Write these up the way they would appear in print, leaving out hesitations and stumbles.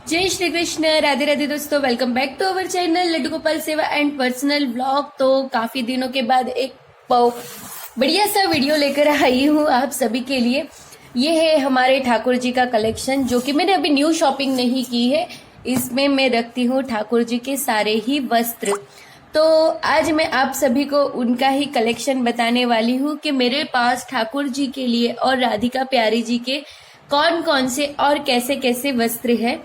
जय श्री कृष्ण। राधे राधे दोस्तों, welcome back to our channel Laddu Gopal Seva and personal blog. तो काफी दिनों के बाद एक बढ़िया सा वीडियो लेकर आई हूँ आप सभी के लिए। ये है हमारे ठाकुर जी का कलेक्शन, जो कि मैंने अभी न्यू शॉपिंग नहीं की है। इसमें मैं रखती हूँ ठाकुर जी के सारे ही वस्त्र। तो आज मैं आप सभी को उनका ही कलेक्शन बताने वाली हूँ कि मेरे पास ठाकुर जी के लिए और राधिका प्यारी जी के कौन कौन से और कैसे कैसे वस्त्र हैं।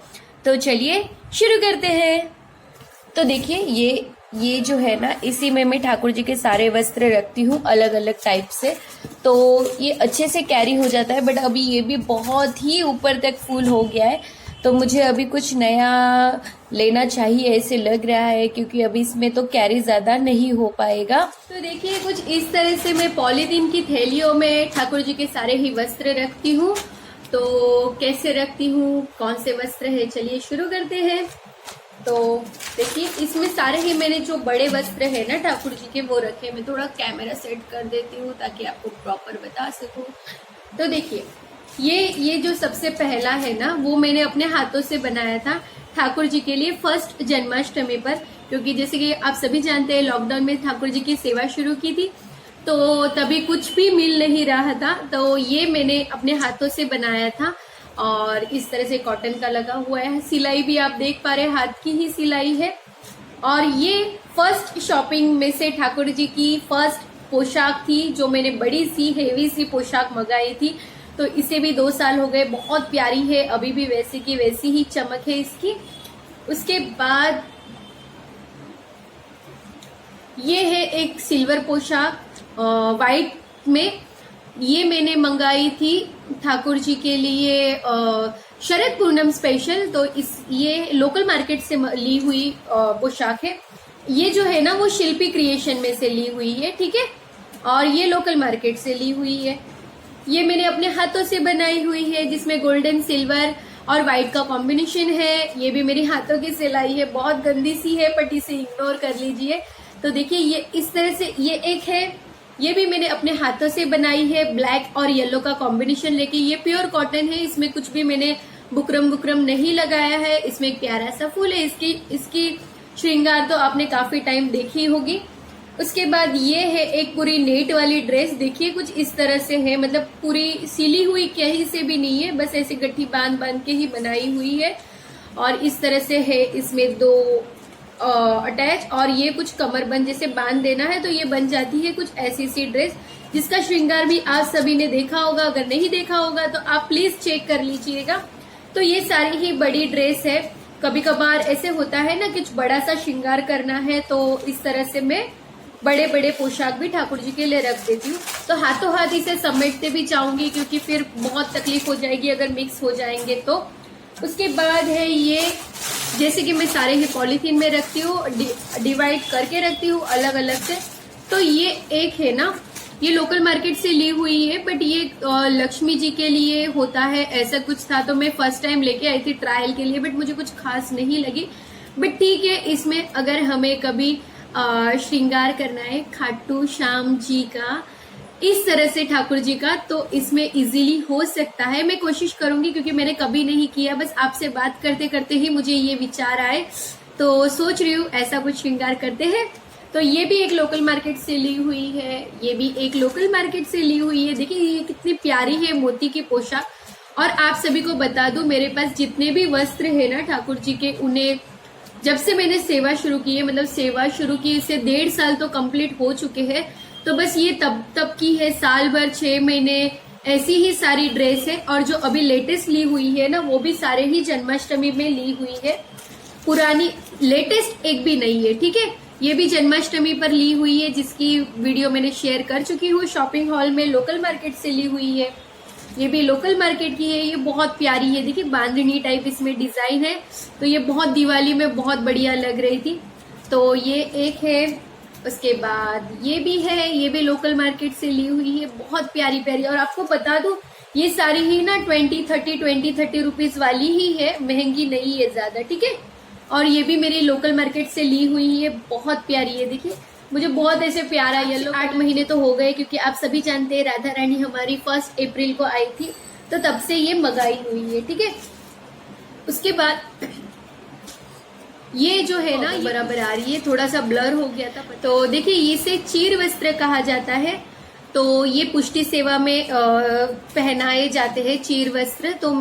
तो चलिए शुरू करते हैं। तो देखिए ये जो है ना, इसी में मैं ठाकुर जी के सारे वस्त्र रखती हूँ अलग अलग टाइप से। तो ये अच्छे से कैरी हो जाता है, बट अभी ये भी बहुत ही ऊपर तक फुल हो गया है। तो मुझे अभी कुछ नया लेना चाहिए ऐसे लग रहा है, क्योंकि अभी इसमें तो कैरी ज़्यादा नहीं हो पाएगा। तो देखिए कुछ इस तरह से मैं पॉलीथीन की थैलियों में ठाकुर जी के सारे ही वस्त्र रखती हूँ। तो कैसे रखती हूँ, कौन से वस्त्र है, चलिए शुरू करते हैं। तो देखिए इसमें सारे ही मैंने जो बड़े वस्त्र है ना ठाकुर जी के वो रखे। मैं थोड़ा कैमरा सेट कर देती हूँ ताकि आपको प्रॉपर बता सकूँ। तो देखिए ये जो सबसे पहला है ना, वो मैंने अपने हाथों से बनाया था ठाकुर जी के लिए फर्स्ट जन्माष्टमी पर। क्योंकि जैसे कि आप सभी जानते हैं, लॉकडाउन में ठाकुर जी की सेवा शुरू की थी, तो तभी कुछ भी मिल नहीं रहा था। तो ये मैंने अपने हाथों से बनाया था और इस तरह से कॉटन का लगा हुआ है। सिलाई भी आप देख पा रहे हैं, हाथ की ही सिलाई है। और ये फर्स्ट शॉपिंग में से ठाकुर जी की फर्स्ट पोशाक थी, जो मैंने बड़ी सी हेवी सी पोशाक मंगाई थी। तो इसे भी 2 साल हो गए, बहुत प्यारी है, अभी भी वैसी की वैसी ही चमक है इसकी। उसके बाद ये है एक सिल्वर पोशाक वाइट में। ये मैंने मंगाई थी ठाकुर जी के लिए शरद पूनम स्पेशल। तो ये लोकल मार्केट से ली हुई पोशाक है। ये जो है ना, वो शिल्पी क्रिएशन में से ली हुई है, ठीक है। और ये लोकल मार्केट से ली हुई है। ये मैंने अपने हाथों से बनाई हुई है, जिसमें गोल्डन सिल्वर और व्हाइट का कॉम्बिनेशन है। ये भी मेरी हाथों की सिलाई है, बहुत गंदी सी है, बट इसे इग्नोर कर लीजिए। तो देखिए ये इस तरह से ये एक है। ये भी मैंने अपने हाथों से बनाई है, ब्लैक और येलो का कॉम्बिनेशन लेके। ये प्योर कॉटन है, इसमें कुछ भी मैंने बुकरम नहीं लगाया है। इसमें एक प्यारा सा फूल है। इसकी श्रृंगार तो आपने काफी टाइम देखी होगी। उसके बाद ये है एक पूरी नेट वाली ड्रेस। देखिए कुछ इस तरह से है, मतलब पूरी सिली हुई कहीं से भी नहीं है, बस ऐसे गट्ठी बांध के ही बनाई हुई है। और इस तरह से है, इसमें 2 अटैच। और ये कुछ कमरबंद जैसे बांध देना है तो ये बन जाती है कुछ ऐसी सी ड्रेस, जिसका श्रृंगार भी आप सभी ने देखा होगा। अगर नहीं देखा होगा तो आप प्लीज चेक कर लीजिएगा। तो ये सारी ही बड़ी ड्रेस है। कभी कभार ऐसे होता है ना, कुछ बड़ा सा श्रृंगार करना है, तो इस तरह से मैं बड़े बड़े पोशाक भी ठाकुर जी के लिए रख देती हूँ। तो हाथों हाथ इसे समेटते भी चाहूंगी, क्योंकि फिर बहुत तकलीफ हो जाएगी अगर मिक्स हो जाएंगे तो। उसके बाद है ये, जैसे कि मैं सारे ही पॉलीथीन में रखती हूँ, डिवाइड करके रखती हूँ अलग अलग से। तो ये एक है ना, ये लोकल मार्केट से ली हुई है, बट ये लक्ष्मी जी के लिए होता है, ऐसा कुछ था। तो मैं फर्स्ट टाइम लेके आई थी ट्रायल के लिए, बट मुझे कुछ खास नहीं लगी। बट ठीक है, इसमें अगर हमें कभी श्रृंगार करना है खाटू श्याम जी का, इस तरह से ठाकुर जी का, तो इसमें इजीली हो सकता है। मैं कोशिश करूंगी, क्योंकि मैंने कभी नहीं किया, बस आपसे बात करते करते ही मुझे ये विचार आए। तो सोच रही हूँ ऐसा कुछ श्रृंगार करते हैं। तो ये भी एक लोकल मार्केट से ली हुई है, ये भी एक लोकल मार्केट से ली हुई है। देखिए ये कितनी प्यारी है मोती की पोशाक। और आप सभी को बता दूं, मेरे पास जितने भी वस्त्र है ना ठाकुर जी के, उन्हें जब से मैंने सेवा शुरू की है, मतलब सेवा शुरू की इससे 1.5 साल तो कंप्लीट हो चुके हैं। तो बस ये तब की है, साल भर 6 महीने ऐसी ही सारी ड्रेस है। और जो अभी लेटेस्ट ली हुई है ना, वो भी सारे ही जन्माष्टमी में ली हुई है। पुरानी लेटेस्ट एक भी नहीं है, ठीक है। ये भी जन्माष्टमी पर ली हुई है, जिसकी वीडियो मैंने शेयर कर चुकी हूँ शॉपिंग हॉल में। लोकल मार्केट से ली हुई है, ये भी लोकल मार्केट की है। ये बहुत प्यारी है, देखिए बांधनी टाइप इसमें डिजाइन है। तो ये बहुत दिवाली में बहुत बढ़िया लग रही थी। तो ये एक है। उसके बाद ये भी है, ये भी लोकल मार्केट से ली हुई है, बहुत प्यारी प्यारी। और आपको बता दूं, ये सारी ही ना 20-30 रुपीज वाली ही है, महंगी नहीं है ज्यादा, ठीक है। और ये भी मेरी लोकल मार्केट से ली हुई है, बहुत प्यारी है। देखिए मुझे बहुत ऐसे प्यारा येलो। 8 महीने तो हो गए, क्योंकि आप सभी जानते हैं राधा रानी हमारी 1 अप्रैल को आई थी, तो तब से ये मंगाई हुई है, ठीक है। उसके बाद ये जो है ना बराबर आ रही है, थोड़ा सा ब्लर हो गया था। तो देखिए इसे चीर वस्त्र कहा जाता है। तो ये पुष्टि सेवा में पहनाए जाते हैं चीर वस्त्र। तो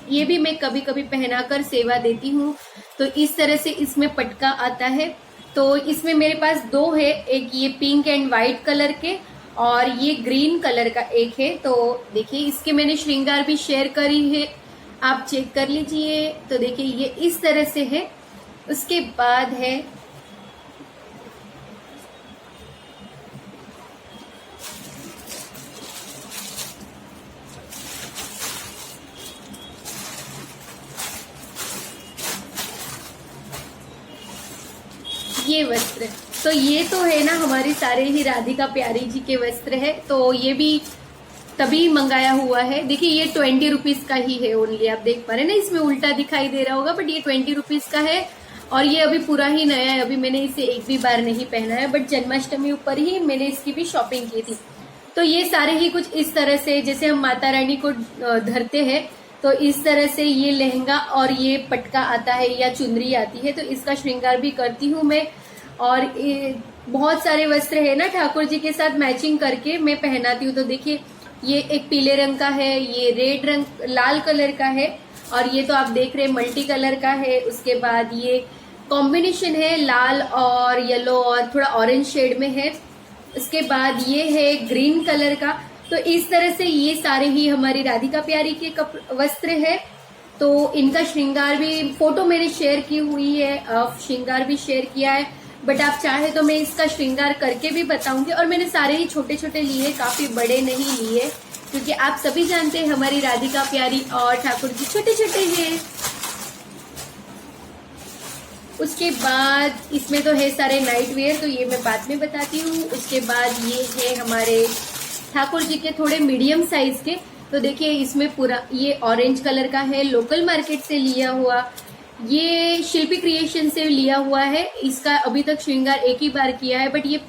ये भी मैं कभी कभी पहनाकर सेवा देती हूँ। तो इस तरह से इसमें पटका आता है। तो इसमें मेरे पास दो है, एक ये पिंक एंड व्हाइट कलर के और ये ग्रीन कलर का एक है। तो देखिए इसके मैंने श्रृंगार भी शेयर करी है, आप चेक कर लीजिए। तो देखिए ये इस तरह से है। उसके बाद है ये वस्त्र। तो ये तो है ना हमारी सारे ही राधिका प्यारी जी के वस्त्र है। तो ये भी तभी मंगाया हुआ है। देखिए ये 20 रुपीज का ही है ओनली, आप देख पा रहे हैं ना, इसमें उल्टा दिखाई दे रहा होगा बट ये 20 रुपीज का है। और ये अभी पूरा ही नया है, अभी मैंने इसे एक भी बार नहीं पहना है, बट जन्माष्टमी ऊपर ही मैंने इसकी भी शॉपिंग की थी। तो ये सारे ही कुछ इस तरह से, जैसे हम माता रानी को धरते हैं तो इस तरह से ये लहंगा और ये पटका आता है या चुनरी आती है, तो इसका श्रृंगार भी करती हूँ मैं। और बहुत सारे वस्त्र है ना ठाकुर जी के साथ मैचिंग करके मैं पहनाती हूँ। तो देखिए ये एक पीले रंग का है, ये रेड रंग लाल कलर का है, और ये तो आप देख रहे हैं मल्टी कलर का है। उसके बाद ये कॉम्बिनेशन है लाल और येलो और थोड़ा ऑरेंज शेड में है। उसके बाद ये है ग्रीन कलर का। तो इस तरह से ये सारे ही हमारी राधिका प्यारी के वस्त्र है। तो इनका श्रृंगार भी, फोटो मैंने शेयर की हुई है, श्रृंगार भी शेयर किया है, बट आप चाहे तो मैं इसका श्रृंगार करके भी बताऊंगी। और मैंने सारे ही छोटे छोटे लिए, काफी बड़े नहीं लिए, क्योंकि आप सभी जानते हैं हमारी राधिका प्यारी और ठाकुर जी छोटे छोटे हैं। उसके बाद इसमें तो है सारे नाइट वेयर, तो ये मैं बाद में बताती हूँ। उसके बाद ये है हमारे ठाकुर जी के थोड़े मीडियम साइज के। तो देखिए इसमें पूरा ये ऑरेंज कलर का है, लोकल मार्केट से लिया हुआ, ये शिल्पी क्रिएशन से लिया हुआ है। इसका अभी तक श्रृंगार एक ही बार किया है, बट ये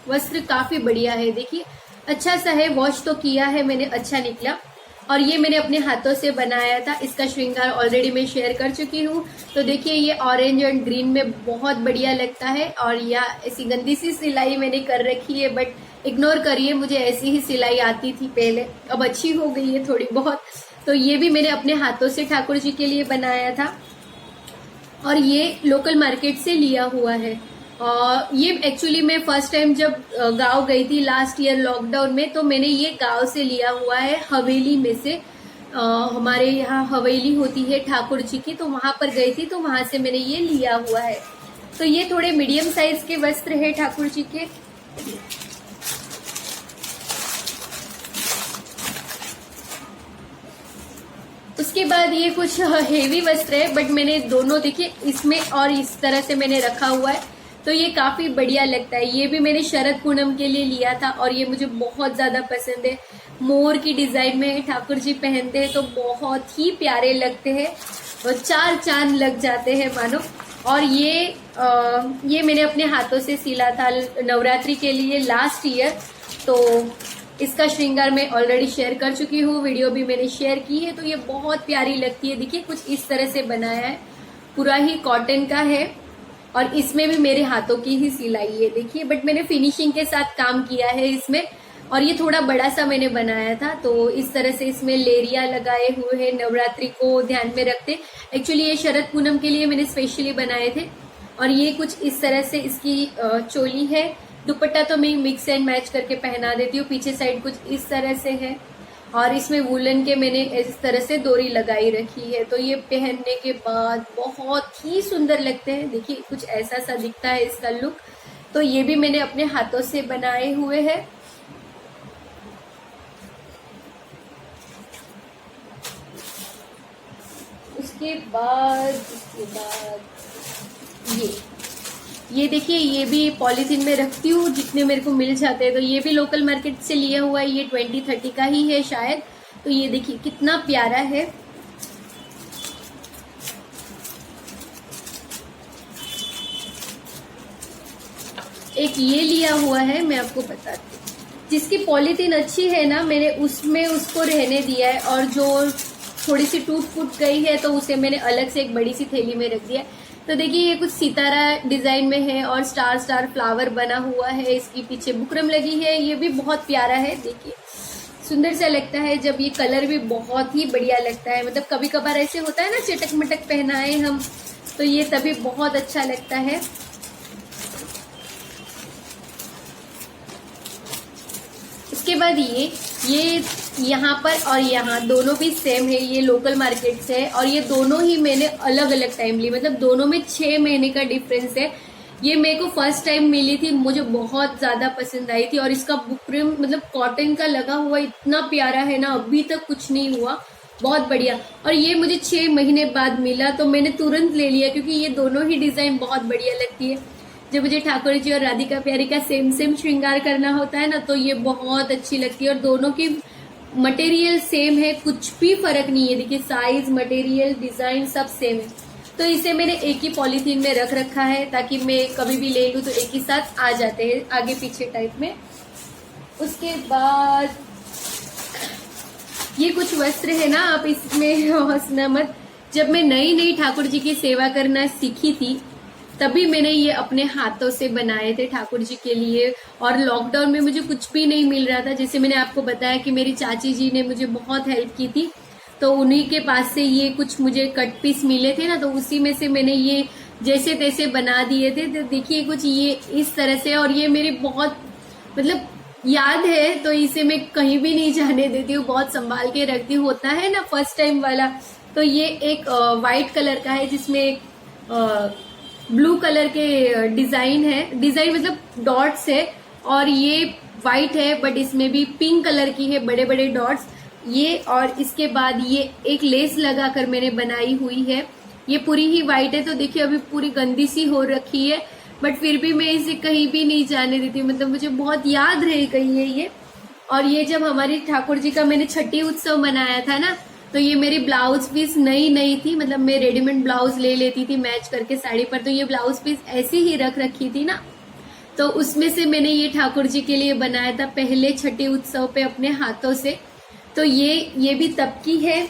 वस्त्र काफी बढ़िया है। देखिए अच्छा सा है, वॉश तो किया है मैंने, अच्छा निकला। और ये मैंने अपने हाथों से बनाया था, इसका श्रृंगार ऑलरेडी मैं शेयर कर चुकी हूँ। तो देखिए ये ऑरेंज एंड ग्रीन में बहुत बढ़िया लगता है। और या ऐसी गंदी सी सिलाई मैंने कर रखी है, बट इग्नोर करिए, मुझे ऐसी ही सिलाई आती थी पहले, अब अच्छी हो गई है थोड़ी बहुत। तो ये भी मैंने अपने हाथों से ठाकुर जी के लिए बनाया था, और ये लोकल मार्केट से लिया हुआ है। ये एक्चुअली मैं फर्स्ट टाइम जब गांव गई थी लास्ट ईयर लॉकडाउन में, तो मैंने ये गांव से लिया हुआ है, हवेली में से। हमारे यहाँ हवेली होती है ठाकुर जी की, तो वहां पर गई थी, तो वहां से मैंने ये लिया हुआ है। तो ये थोड़े मीडियम साइज के वस्त्र है ठाकुर जी के। उसके बाद ये कुछ हेवी वस्त्र है, बट मैंने दोनों देखिए इसमें और इस तरह से मैंने रखा हुआ है, तो ये काफी बढ़िया लगता है। ये भी मैंने शरद पूनम के लिए लिया था और ये मुझे बहुत ज्यादा पसंद है। मोर की डिजाइन में ठाकुर जी पहनते हैं तो बहुत ही प्यारे लगते हैं और चार चांद लग जाते हैं मानो। और ये मैंने अपने हाथों से सिला था नवरात्रि के लिए लास्ट ईयर। तो इसका श्रृंगार मैं ऑलरेडी शेयर कर चुकी हूँ, वीडियो भी मैंने शेयर की है। तो ये बहुत प्यारी लगती है। देखिए कुछ इस तरह से बनाया है, पूरा ही कॉटन का है और इसमें भी मेरे हाथों की ही सिलाई है देखिए, बट मैंने फिनिशिंग के साथ काम किया है इसमें। और ये थोड़ा बड़ा सा मैंने बनाया था, तो इस तरह से इसमें लेरिया लगाए हुए हैं, नवरात्रि को ध्यान में रखते। एक्चुअली ये शरद पूनम के लिए मैंने स्पेशली बनाए थे। और ये कुछ इस तरह से इसकी चोली है। दुपट्टा तो मैं मिक्स एंड मैच करके पहना देती हूँ। पीछे साइड कुछ इस तरह से है और इसमें वुलन के मैंने इस तरह से डोरी लगाई रखी है। तो ये पहनने के बाद बहुत ही सुंदर लगते हैं। देखिए कुछ ऐसा सा दिखता है इसका लुक। तो ये भी मैंने अपने हाथों से बनाए हुए हैं। उसके बाद ये देखिए, ये भी पॉलीथीन में रखती हूँ जितने मेरे को मिल जाते हैं। तो ये भी लोकल मार्केट से लिया हुआ है, ये 20-30 का ही है शायद। तो ये देखिए कितना प्यारा है। एक ये लिया हुआ है, मैं आपको बताती हूँ, जिसकी पॉलीथीन अच्छी है ना, मैंने उसमें उसको रहने दिया है। और जो थोड़ी सी टूट फूट गई है तो उसे मैंने अलग से एक बड़ी सी थैली में रख दिया। तो देखिए ये कुछ सितारा डिजाइन में है और स्टार स्टार फ्लावर बना हुआ है, इसके पीछे बुकरम लगी है, ये भी बहुत प्यारा है। देखिए सुंदर सा लगता है, जब ये कलर भी बहुत ही बढ़िया लगता है। मतलब कभी कभार ऐसे होता है ना चटक मटक पहनाए हम, तो ये तभी बहुत अच्छा लगता है। उसके बाद ये यहाँ पर और यहाँ दोनों भी सेम है, ये लोकल मार्केट से है और ये दोनों ही मैंने अलग अलग टाइम ली, मतलब दोनों में 6 महीने का डिफरेंस है। ये मेरे को फर्स्ट टाइम मिली थी, मुझे बहुत ज्यादा पसंद आई थी और इसका बुकरम मतलब कॉटन का लगा हुआ इतना प्यारा है ना, अभी तक कुछ नहीं हुआ, बहुत बढ़िया। और ये मुझे 6 महीने बाद मिला तो मैंने तुरंत ले लिया, क्योंकि ये दोनों ही डिजाइन बहुत बढ़िया लगती है। जब मुझे ठाकुर जी और राधिका प्यारी का सेम सेम श्रृंगार करना होता है ना, तो ये बहुत अच्छी लगती है। और दोनों की मटेरियल सेम है, कुछ भी फर्क नहीं है। देखिए साइज, मटेरियल, डिजाइन सब सेम है। तो इसे मैंने एक ही पॉलीथीन में रख रखा है ताकि मैं कभी भी ले लूं तो एक ही साथ आ जाते हैं आगे पीछे टाइप में। उसके बाद ये कुछ वस्त्र है ना, आप इसमें हंसना मत। जब मैं नई नई ठाकुर जी की सेवा करना सीखी थी तभी मैंने ये अपने हाथों से बनाए थे ठाकुर जी के लिए। और लॉकडाउन में मुझे कुछ भी नहीं मिल रहा था, जैसे मैंने आपको बताया कि मेरी चाची जी ने मुझे बहुत हेल्प की थी, तो उन्हीं के पास से ये कुछ मुझे कट पीस मिले थे ना, तो उसी में से मैंने ये जैसे तैसे बना दिए थे। तो देखिए कुछ ये इस तरह से, और ये मेरी बहुत मतलब याद है, तो इसे मैं कहीं भी नहीं जाने देती हूँ, बहुत संभाल के रखती हूँ। होता है ना फर्स्ट टाइम वाला। तो ये एक व्हाइट कलर का है जिसमें ब्लू कलर के डिजाइन है, डिजाइन मतलब डॉट्स है, और ये व्हाइट है बट इसमें भी पिंक कलर की है बड़े बड़े डॉट्स ये। और इसके बाद ये एक लेस लगाकर मैंने बनाई हुई है, ये पूरी ही व्हाइट है। तो देखिए अभी पूरी गंदी सी हो रखी है, बट फिर भी मैं इसे कहीं भी नहीं जाने देती, मतलब मुझे बहुत याद रह गई है ये। और ये जब हमारी ठाकुर जी का मैंने छठी उत्सव मनाया था ना, तो ये मेरी ब्लाउज पीस नई थी, मतलब मैं रेडीमेड ब्लाउज ले लेती थी मैच करके साड़ी पर, तो ये ब्लाउज पीस ऐसी ही रख रखी थी ना, तो उसमें से मैंने ये ठाकुर जी के लिए बनाया था पहले छठी उत्सव पे अपने हाथों से। तो ये भी तब की है,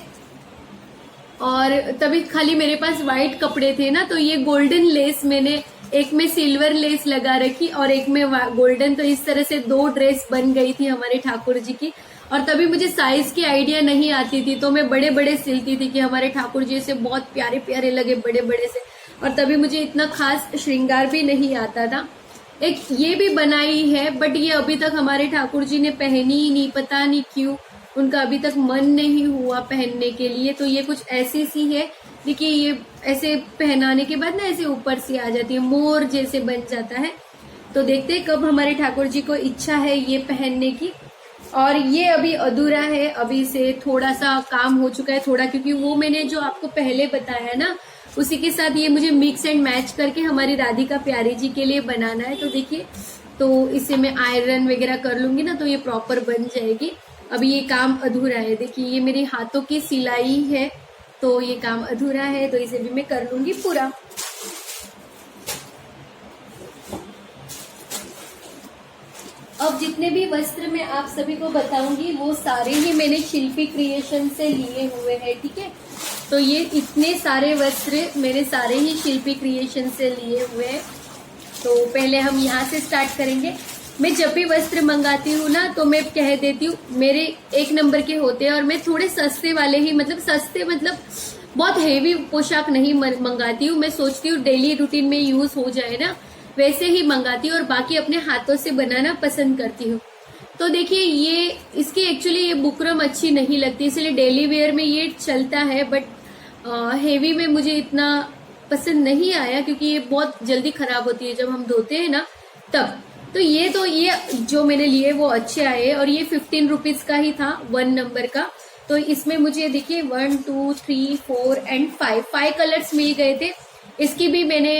और तभी खाली मेरे पास व्हाइट कपड़े थे ना, तो ये गोल्डन लेस मैंने एक में सिल्वर लेस लगा रखी और एक में गोल्डन, तो इस तरह से 2 ड्रेस बन गई थी हमारे ठाकुर जी की। और तभी मुझे साइज की आइडिया नहीं आती थी, तो मैं बड़े बड़े सिलती थी कि हमारे ठाकुर जी से बहुत प्यारे प्यारे लगे बड़े बड़े से, और तभी मुझे इतना खास श्रृंगार भी नहीं आता था। एक ये भी बनाई है बट ये अभी तक हमारे ठाकुर जी ने पहनी ही नहीं, पता नहीं क्यों, उनका अभी तक मन नहीं हुआ पहनने के लिए। तो ये कुछ ऐसी सी है, देखिए ये ऐसे पहनाने के बाद ना ऐसे ऊपर से आ जाती है, मोर जैसे बन जाता है। तो देखते हैं कब हमारे ठाकुर जी को इच्छा है ये पहनने की। और ये अभी अधूरा है, अभी से थोड़ा सा काम हो चुका है थोड़ा, क्योंकि वो मैंने जो आपको पहले बताया ना उसी के साथ ये मुझे मिक्स एंड मैच करके हमारी राधिका प्यारी जी के लिए बनाना है। तो देखिए, तो इसे मैं आयरन वगैरह कर लूंगी ना तो ये प्रॉपर बन जाएगी। अभी ये काम अधूरा है, देखिए ये मेरी हाथों की सिलाई है तो ये काम अधूरा है, तो इसे भी मैं कर लूंगी पूरा। अब जितने भी वस्त्र मैं आप सभी को बताऊंगी वो सारे ही मैंने शिल्पी क्रिएशन से लिए हुए हैं, ठीक है। तो ये इतने सारे वस्त्र मैंने सारे ही शिल्पी क्रिएशन से लिए हुए हैं। तो पहले हम यहाँ से स्टार्ट करेंगे। मैं जब भी वस्त्र मंगाती हूँ ना तो मैं कह देती हूँ मेरे 1 नंबर के होते हैं, और मैं थोड़े सस्ते वाले ही, मतलब सस्ते मतलब बहुत हेवी पोशाक नहीं मंगाती हूँ। मैं सोचती हूँ डेली रूटीन में यूज हो जाए ना, वैसे ही मंगाती हूँ, और बाकी अपने हाथों से बनाना पसंद करती हूँ। तो देखिए ये इसकी एक्चुअली ये बुकरम अच्छी नहीं लगती, इसलिए डेली वेयर में ये चलता है, बट हेवी में मुझे इतना पसंद नहीं आया क्योंकि ये बहुत जल्दी खराब होती है जब हम धोते हैं ना तब। तो ये जो मैंने लिए वो अच्छे आए, और ये 15 रुपीज का ही था 1 नंबर का। तो इसमें मुझे देखिए 1 2 3 4 एंड 5 कलर्स मिल गए थे। इसकी भी मैंने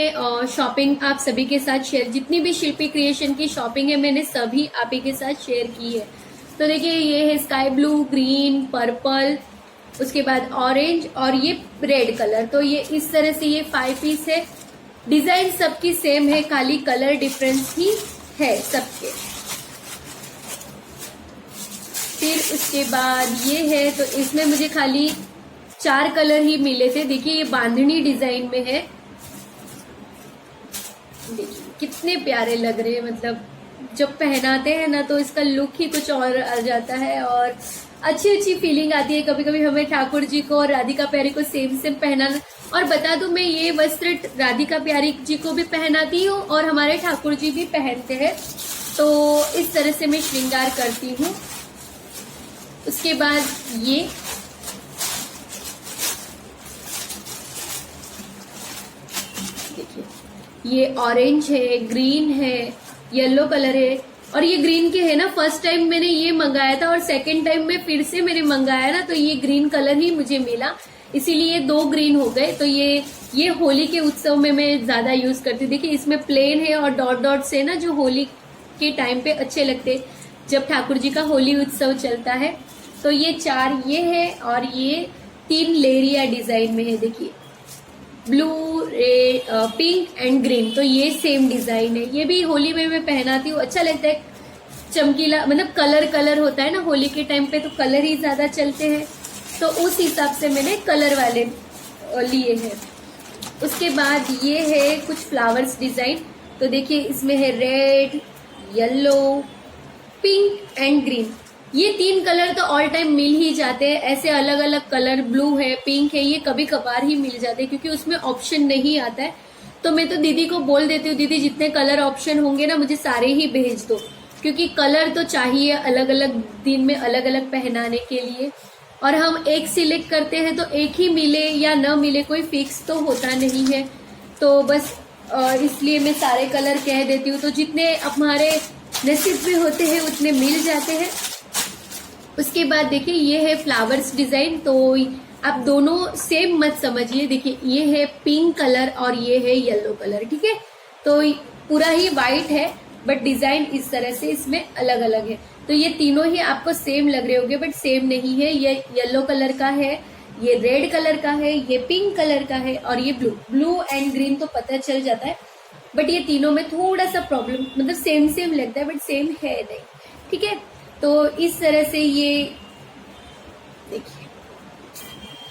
शॉपिंग आप सभी के साथ शेयर, जितनी भी शिल्पी क्रिएशन की शॉपिंग है मैंने सभी आप ही के साथ शेयर की है। तो देखिए ये है स्काई ब्लू, ग्रीन, पर्पल, उसके बाद ऑरेंज और ये रेड कलर। तो ये इस तरह से ये 5 पीस है। डिजाइन सबकी सेम है, खाली कलर डिफरेंस ही है सबके। फिर उसके बाद ये है, तो इसमें मुझे खाली 4 कलर ही मिले थे। देखिए ये बांधनी डिजाइन में है, देखिए कितने प्यारे लग रहे हैं। मतलब जब पहनाते हैं ना तो इसका लुक ही कुछ और आ जाता है और अच्छी फीलिंग आती है। कभी कभी हमें ठाकुर जी को और राधिका प्यारी को सेम पहनाना। और बता दूं, मैं ये वस्त्र राधिका प्यारी जी को भी पहनाती हूँ और हमारे ठाकुर जी भी पहनते हैं। तो इस तरह से मैं श्रृंगार करती हूँ। उसके बाद ये देखिए, ये ऑरेंज है, ग्रीन है, येलो कलर है। और ये ग्रीन के है ना, फर्स्ट टाइम मैंने ये मंगाया था और सेकंड टाइम में फिर से मैंने मंगाया ना तो ये ग्रीन कलर ही मुझे मिला, इसीलिए 2 ग्रीन हो गए। तो ये होली के उत्सव में मैं ज्यादा यूज करती हूँ। देखिए इसमें प्लेन है और डॉट डॉट से ना, जो होली के टाइम पे अच्छे लगते जब ठाकुर जी का होली उत्सव चलता है। तो ये 4 ये है और ये 3 लेरिया डिजाइन में है। देखिए blue, red, pink and green, तो ये सेम डिजाइन है। ये भी होली में मैं पहनाती हूँ, अच्छा लगता है, चमकीला, मतलब कलर होता है ना होली के टाइम पे, तो कलर ही ज्यादा चलते हैं, तो उस हिसाब से मैंने कलर वाले लिए हैं। उसके बाद ये है कुछ फ्लावर्स डिजाइन। तो देखिए इसमें है red, yellow, pink and green. ये 3 कलर तो ऑल टाइम मिल ही जाते हैं। ऐसे अलग अलग कलर, ब्लू है, पिंक है, ये कभी कभार ही मिल जाते हैं क्योंकि उसमें ऑप्शन नहीं आता है। तो मैं तो दीदी को बोल देती हूँ, दीदी जितने कलर ऑप्शन होंगे ना मुझे सारे ही भेज दो, क्योंकि कलर तो चाहिए अलग अलग दिन में अलग अलग पहनाने के लिए। और हम एक सिलेक्ट करते हैं तो एक ही मिले या न मिले, कोई फिक्स तो होता नहीं है। तो बस इसलिए मैं सारे कलर कह देती हूँ, तो जितने हमारे नसीब में होते हैं उतने मिल जाते हैं। उसके बाद देखिए ये है फ्लावर्स डिजाइन। तो आप दोनों सेम मत समझिए। देखिए ये है पिंक कलर और ये है येलो कलर, ठीक है। तो पूरा ही वाइट है बट डिजाइन इस तरह से इसमें अलग अलग है। तो ये तीनों ही आपको सेम लग रहे होंगे बट सेम नहीं है। ये येलो कलर का है, ये रेड कलर का है, ये पिंक कलर का है और ये ब्लू एंड ग्रीन तो पता चल जाता है। बट ये तीनों में थोड़ा सा प्रॉब्लम, मतलब सेम लगता है बट सेम है नहीं, ठीक है। तो इस तरह से ये देखिए,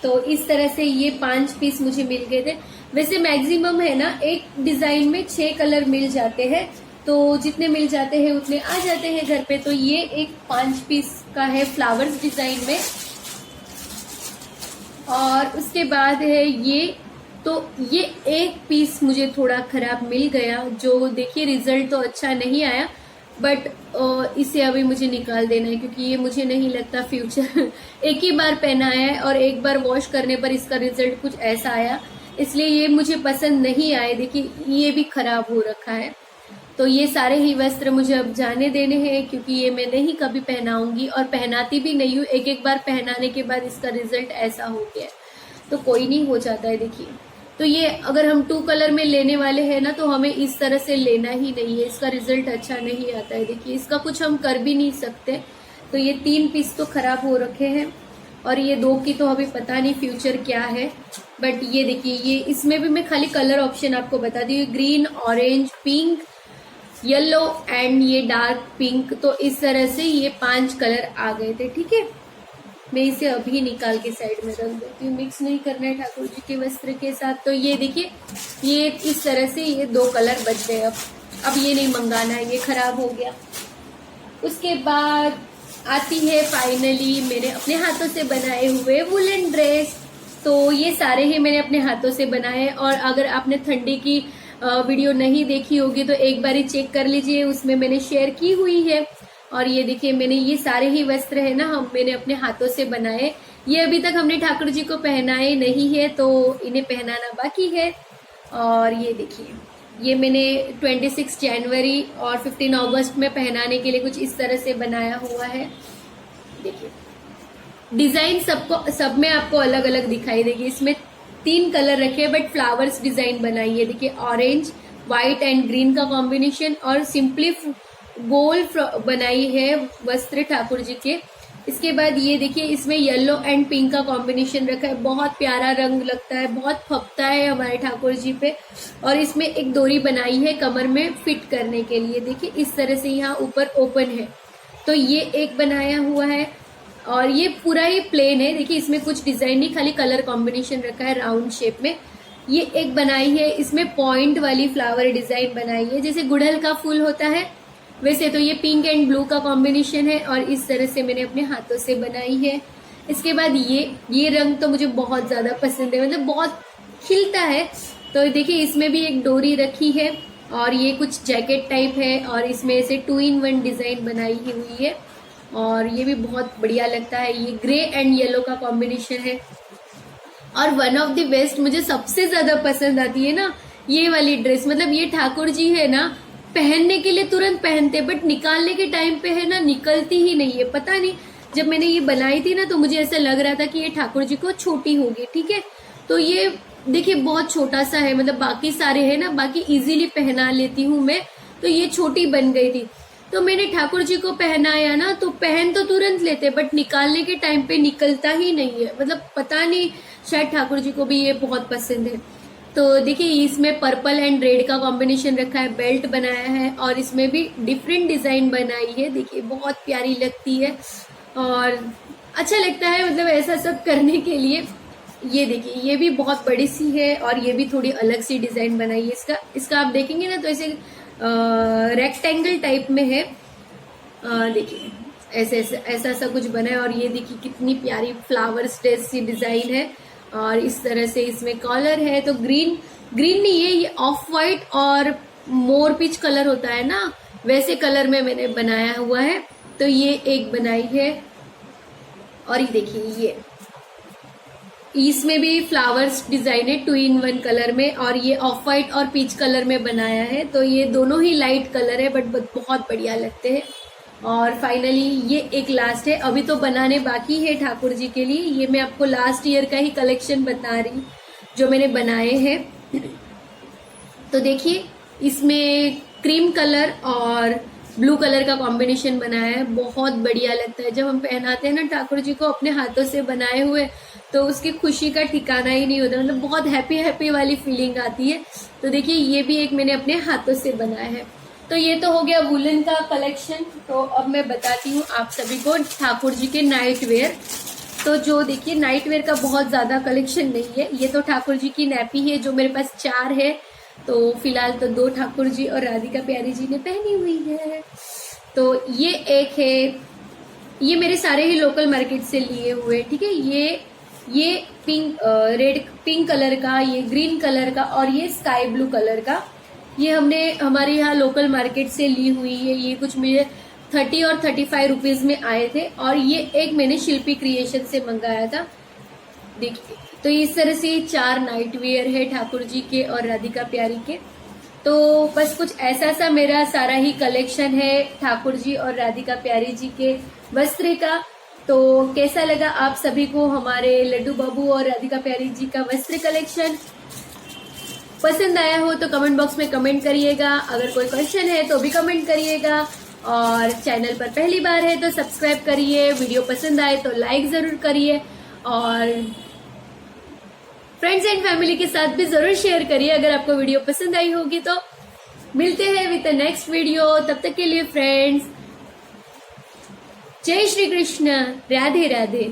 तो इस तरह से ये 5 पीस मुझे मिल गए थे। वैसे मैक्सिमम है ना एक डिजाइन में 6 कलर मिल जाते हैं, तो जितने मिल जाते हैं उतने आ जाते हैं घर पे। तो ये एक 5 पीस का है फ्लावर्स डिजाइन में। और उसके बाद है ये, तो ये 1 पीस मुझे थोड़ा खराब मिल गया, जो देखिए रिजल्ट तो अच्छा नहीं आया बट इसे अभी मुझे निकाल देना है क्योंकि ये मुझे नहीं लगता फ्यूचर एक ही बार पहना है और एक बार वॉश करने पर इसका रिजल्ट कुछ ऐसा आया, इसलिए ये मुझे पसंद नहीं आए। देखिए ये भी खराब हो रखा है। तो ये सारे ही वस्त्र मुझे अब जाने देने हैं क्योंकि ये मैं नहीं कभी पहनाऊंगी और पहनाती भी नहीं हूँ। एक बार पहनाने के बाद इसका रिजल्ट ऐसा हो गया, तो कोई नहीं, हो जाता है। देखिए तो ये अगर हम 2 कलर में लेने वाले हैं ना तो हमें इस तरह से लेना ही नहीं है, इसका रिजल्ट अच्छा नहीं आता है। देखिए इसका कुछ हम कर भी नहीं सकते। तो ये 3 पीस तो खराब हो रखे हैं और ये 2 की तो अभी पता नहीं फ्यूचर क्या है। बट ये देखिए, ये इसमें भी मैं खाली कलर ऑप्शन आपको बता दी, green, orange, pink, yellow and ये डार्क पिंक। तो इस तरह से ये 5 कलर आ गए थे, ठीक है। मैं इसे अभी निकाल के साइड में रख देती हूँ, मिक्स नहीं करना है ठाकुर जी के वस्त्र के साथ। तो ये देखिए, ये इस तरह से ये 2 कलर बच गए। अब ये नहीं मंगाना है, ये खराब हो गया। उसके बाद आती है फाइनली मैंने अपने हाथों से बनाए हुए वुलन ड्रेस। तो ये सारे ही मैंने अपने हाथों से बनाए और अगर आपने ठंडी की वीडियो नहीं देखी होगी तो एक बार ही चेक कर लीजिए, उसमें मैंने शेयर की हुई है। और ये देखिए, मैंने ये सारे ही वस्त्र है ना मैंने अपने हाथों से बनाए। ये अभी तक हमने ठाकुर जी को पहनाए नहीं है तो इन्हें पहनाना बाकी है। और ये देखिए, ये मैंने 26 जनवरी और 15 अगस्त में पहनाने के लिए कुछ इस तरह से बनाया हुआ है। देखिए डिजाइन सब में आपको अलग अलग दिखाई देगी। इसमें 3 कलर रखे बट फ्लावर्स डिजाइन बनाई है। देखिए ऑरेंज, व्हाइट एंड ग्रीन का कॉम्बिनेशन और सिंपली गोल बनाई है वस्त्र ठाकुर जी के। इसके बाद ये देखिए, इसमें येलो एंड पिंक का कॉम्बिनेशन रखा है, बहुत प्यारा रंग लगता है, बहुत फपता है हमारे ठाकुर जी पे। और इसमें एक डोरी बनाई है कमर में फिट करने के लिए। देखिए इस तरह से यहाँ ऊपर ओपन है। तो ये एक बनाया हुआ है। और ये पूरा ही प्लेन है। देखिए इसमें कुछ डिजाइन नहीं, खाली कलर कॉम्बिनेशन रखा है राउंड शेप में। ये एक बनाई है, इसमें पॉइंट वाली फ्लावर डिजाइन बनाई है, जैसे गुड़हल का फूल होता है वैसे। तो ये पिंक एंड ब्लू का कॉम्बिनेशन है और इस तरह से मैंने अपने हाथों से बनाई है। इसके बाद ये रंग तो मुझे बहुत ज्यादा पसंद है, मतलब बहुत खिलता है। तो देखिए इसमें भी एक डोरी रखी है और ये कुछ जैकेट टाइप है और इसमें से 2 in 1 डिजाइन बनाई हुई है और ये भी बहुत बढ़िया लगता है। ये ग्रे एंड येलो का कॉम्बिनेशन है। और वन ऑफ द बेस्ट मुझे सबसे ज्यादा पसंद आती है ना ये वाली ड्रेस। मतलब ये ठाकुर जी है ना, पहनने के लिए तुरंत पहनते बट निकालने के टाइम पे है ना निकलती ही नहीं है। पता नहीं, जब मैंने ये बनाई थी ना तो मुझे ऐसा लग रहा था कि ये ठाकुर जी को छोटी होगी, ठीक है। तो ये देखिए बहुत छोटा सा है, मतलब बाकी सारे है ना, बाकी इजीली पहना लेती हूँ मैं, तो ये छोटी बन गई थी। तो मैंने ठाकुर जी को पहनाया ना तो पहन तो तुरंत लेते बट निकालने के टाइम पे निकलता ही नहीं है। मतलब पता नहीं, शायद ठाकुर जी को भी ये बहुत पसंद है। तो देखिए इसमें पर्पल एंड रेड का कॉम्बिनेशन रखा है, बेल्ट बनाया है और इसमें भी डिफरेंट डिजाइन बनाई है। देखिए बहुत प्यारी लगती है और अच्छा लगता है, मतलब ऐसा सब करने के लिए। ये देखिए ये भी बहुत बड़ी सी है और ये भी थोड़ी अलग सी डिजाइन बनाई है। इसका आप देखेंगे ना तो ऐसे रेक्टेंगल टाइप में है। देखिए ऐसा सा कुछ बना है और ये देखिए कितनी प्यारी फ्लावर्स जैसी डिजाइन है और इस तरह से इसमें कॉलर है। तो ग्रीन नहीं है, ये ऑफ वाइट और मोर पिच कलर होता है ना, वैसे कलर में मैंने बनाया हुआ है। तो ये एक बनाई है और ये देखिए ये इसमें भी फ्लावर्स डिजाइन है 2 in 1 कलर में और ये ऑफ वाइट और पीच कलर में बनाया है। तो ये दोनों ही लाइट कलर है बट बहुत बढ़िया लगते हैं। और फाइनली ये एक लास्ट है, अभी तो बनाने बाकी है ठाकुर जी के लिए। ये मैं आपको लास्ट ईयर का ही कलेक्शन बता रही जो मैंने बनाए हैं। तो देखिए इसमें क्रीम कलर और ब्लू कलर का कॉम्बिनेशन बनाया है, बहुत बढ़िया लगता है। जब हम पहनाते हैं ना ठाकुर जी को अपने हाथों से बनाए हुए तो उसकी खुशी का ठिकाना ही नहीं होता, मतलब बहुत हैप्पी वाली फीलिंग आती है। तो देखिए ये भी एक मैंने अपने हाथों से बनाया है। तो ये तो हो गया वुलन का कलेक्शन। तो अब मैं बताती हूँ आप सभी को ठाकुर जी के नाइट वेयर। तो जो देखिए नाइट वेयर का बहुत ज्यादा कलेक्शन नहीं है। ये तो ठाकुर जी की नैपी है जो मेरे पास 4 है। तो फिलहाल तो 2 ठाकुर जी और राधिका प्यारी जी ने पहनी हुई है। तो ये एक है, ये मेरे सारे ही लोकल मार्केट से लिए हुए, ठीक है। ये पिंक कलर का, ये ग्रीन कलर का और ये स्काई ब्लू कलर का, ये हमने हमारे यहाँ लोकल मार्केट से ली हुई है। ये कुछ मेरे 30 और 35 रुपीज में आए थे और ये एक मैंने शिल्पी क्रिएशन से मंगाया था। देखिए तो इस तरह से 4 नाइट वेयर है ठाकुर जी के और राधिका प्यारी के। तो बस कुछ ऐसा सा मेरा सारा ही कलेक्शन है ठाकुर जी और राधिका प्यारी जी के वस्त्र का। तो कैसा लगा आप सभी को हमारे लड्डू बाबू और राधिका प्यारी जी का वस्त्र कलेक्शन? पसंद आया हो तो कमेंट बॉक्स में कमेंट करिएगा। अगर कोई क्वेश्चन है तो भी कमेंट करिएगा और चैनल पर पहली बार है तो सब्सक्राइब करिए। वीडियो पसंद आए तो लाइक जरूर करिए और फ्रेंड्स एंड फैमिली के साथ भी जरूर शेयर करिए अगर आपको वीडियो पसंद आई होगी। तो मिलते हैं विद द नेक्स्ट वीडियो, तब तक के लिए फ्रेंड्स जय श्री कृष्ण, राधे राधे।